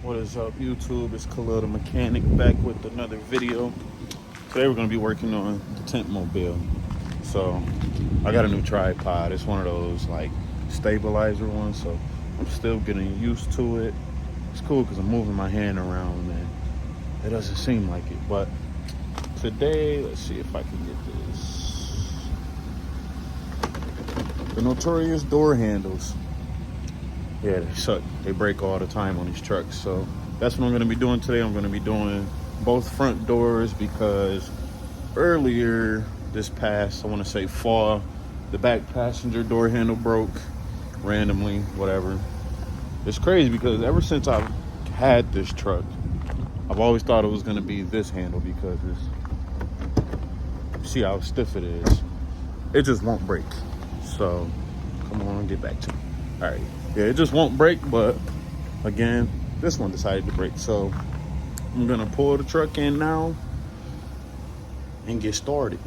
What is up, YouTube? It's Khalil the Mechanic back with another video. Today we're going to be working on the TintMobile. So I got a new tripod. It's one of those like stabilizer ones, so I'm still getting used to it. It's cool because I'm moving my hand around and it doesn't seem like it. But today, let's see if I can get this. The notorious door handles. Yeah, they suck. They break all the time on these trucks. So that's what I'm going to be doing today. I'm going to be doing both front doors because earlier this past, I want to say fall, the back passenger door handle broke randomly, whatever. It's crazy because ever since I've had this truck, I've always thought it was going to be this handle because see how stiff it is. It just won't break. So come on, get back to me. All right. Yeah, it just won't break, but again, this one decided to break. So I'm gonna pull the truck in now and get started.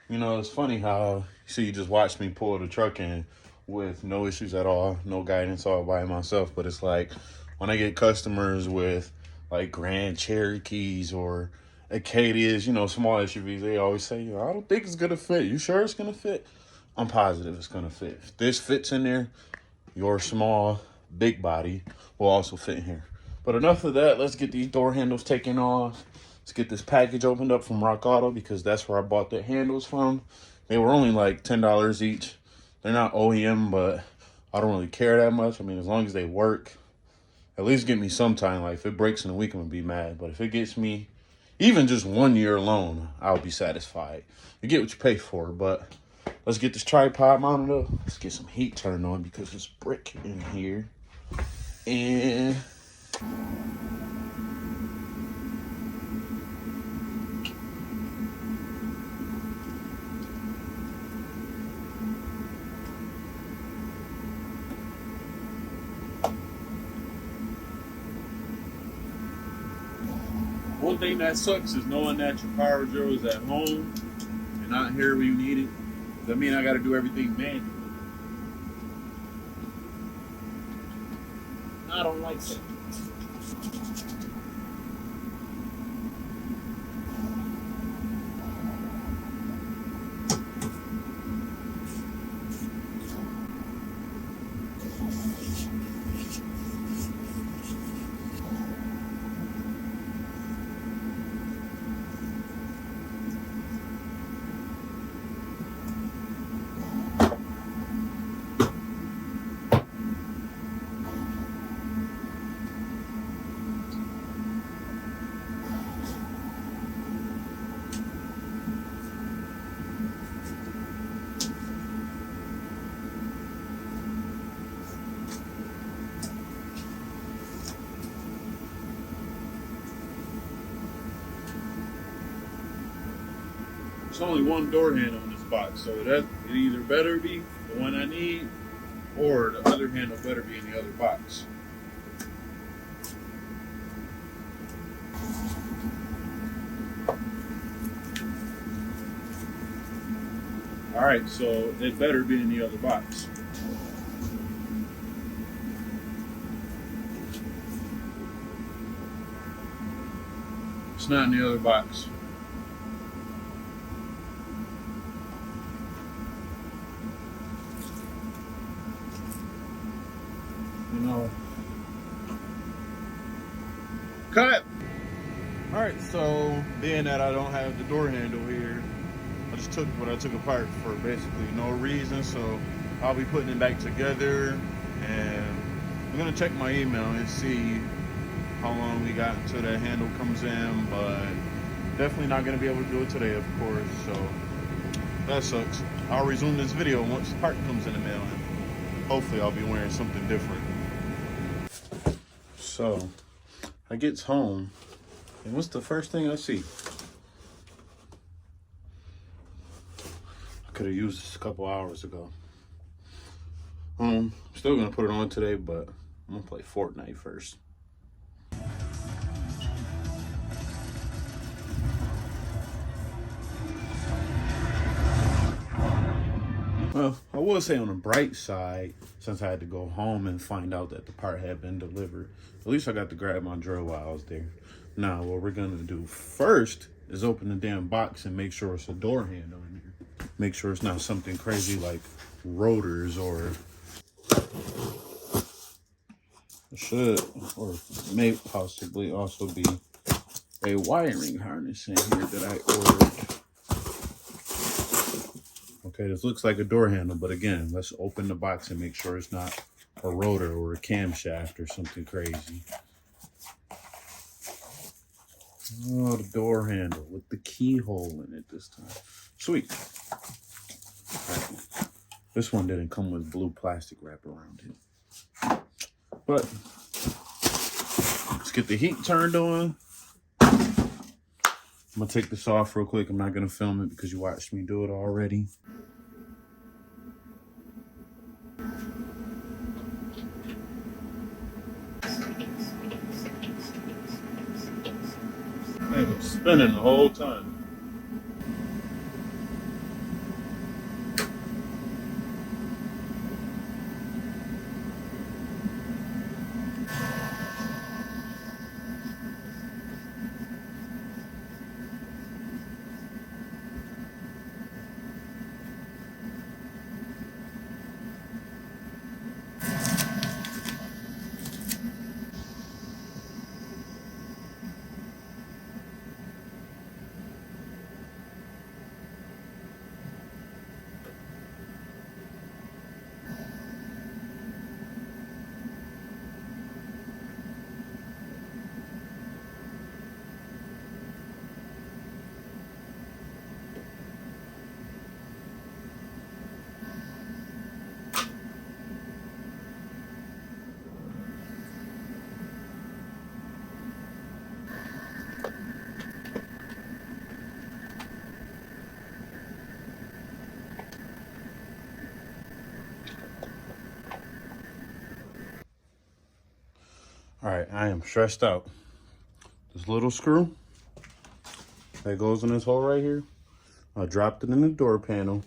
You know, it's funny how you just watch me pull the truck in with no issues at all, no guidance, all by myself. But it's like when I get customers with like Grand Cherokees or Acadias, you know, small SUVs, they always say, I don't think it's gonna fit. You sure it's gonna fit? I'm positive it's gonna fit. If this fits in there, your small, big body will also fit in here. But enough of that. Let's get these door handles taken off. Let's get this package opened up from Rock Auto because that's where I bought the handles from. They were only like $10 each. They're not OEM, but I don't really care that much. I mean, as long as they work, at least get me some time. Like if it breaks in a week, I'm gonna be mad. But if it gets me even just 1 year alone, I'll be satisfied. You get what you pay for. But let's get this tripod mounted up. Let's get some heat turned on because it's brick in here. And one thing that sucks is knowing that your power drill is at home and not here when you need it. That means I got to do everything manually. I don't like that. There's only one door handle in this box, so that it either better be the one I need or the other handle better be in the other box. Alright, so it better be in the other box. It's not in the other box. You know. Cut! Alright, so being that I don't have the door handle here, I just took what I took apart for basically no reason. So I'll be putting it back together and I'm gonna check my email and see how long we got until that handle comes in, but definitely not gonna be able to do it today, of course. So that sucks. I'll resume this video once the part comes in the mail and hopefully I'll be wearing something different. So I gets home and what's the first thing I see? I could have used this a couple hours ago. Still gonna put it on today, but I'm gonna play Fortnite first. Well, I will say on the bright side, since I had to go home and find out that the part had been delivered, at least I got to grab my drill while I was there. Now, what we're gonna do first is open the damn box and make sure it's a door handle in here. Make sure it's not something crazy like rotors or should or may possibly also be a wiring harness in here that I ordered. Okay, this looks like a door handle, but again, let's open the box and make sure it's not a rotor or a camshaft or something crazy. Oh, the door handle with the keyhole in it this time. Sweet. All right. This one didn't come with blue plastic wrap around it. But let's get the heat turned on. I'm gonna take this off real quick. I'm not gonna film it because you watched me do it already. It was spinning the whole time. All right, I am stressed out. This little screw that goes in this hole right here, I dropped it in the door panel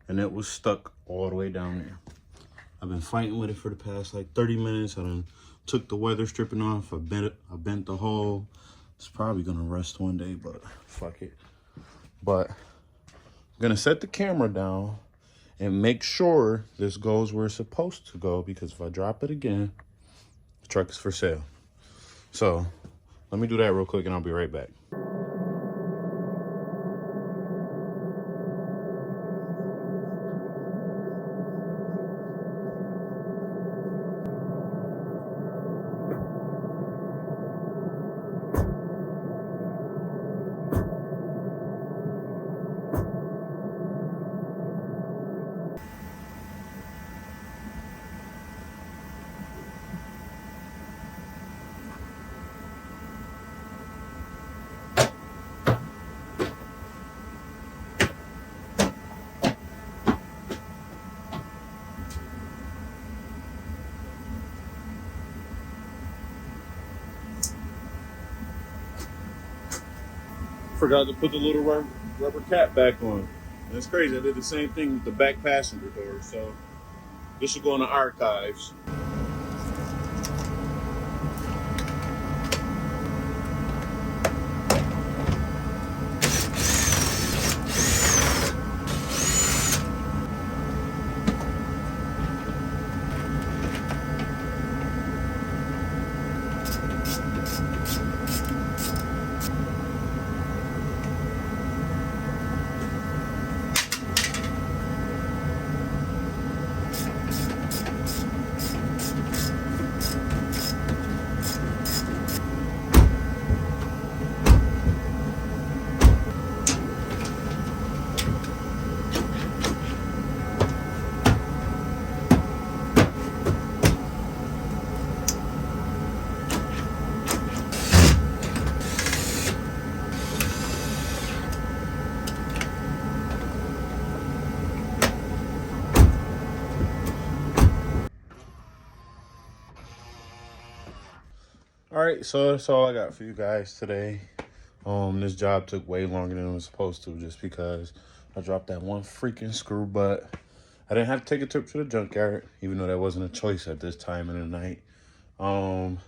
and it was stuck all the way down there. I've been fighting with it for the past like 30 minutes. I done took the weather stripping off. I bent the hole. It's probably gonna rust one day, but fuck it. But I'm gonna set the camera down and make sure this goes where it's supposed to go, because if I drop it again, the truck is for sale. So let me do that real quick and I'll be right back. Forgot to put the little rubber cap back on. That's crazy. I did the same thing with the back passenger door. So this should go in the archives. All right, so that's all I got for you guys today. This job took way longer than it was supposed to, just because I dropped that one freaking screw. But I didn't have to take a trip to the junkyard, even though that wasn't a choice at this time of the night. I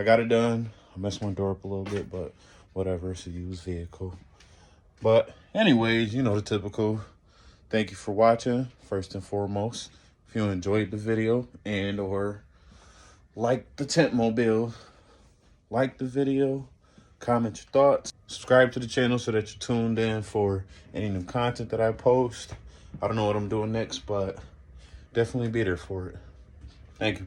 got it done. I messed my door up a little bit, but whatever. It's a used vehicle. But anyways, you know the typical. Thank you for watching, first and foremost. If you enjoyed the video and or like the TintMobile, like the video, comment your thoughts, subscribe to the channel so that you're tuned in for any new content that I post. I don't know what I'm doing next, but definitely be there for it. Thank you.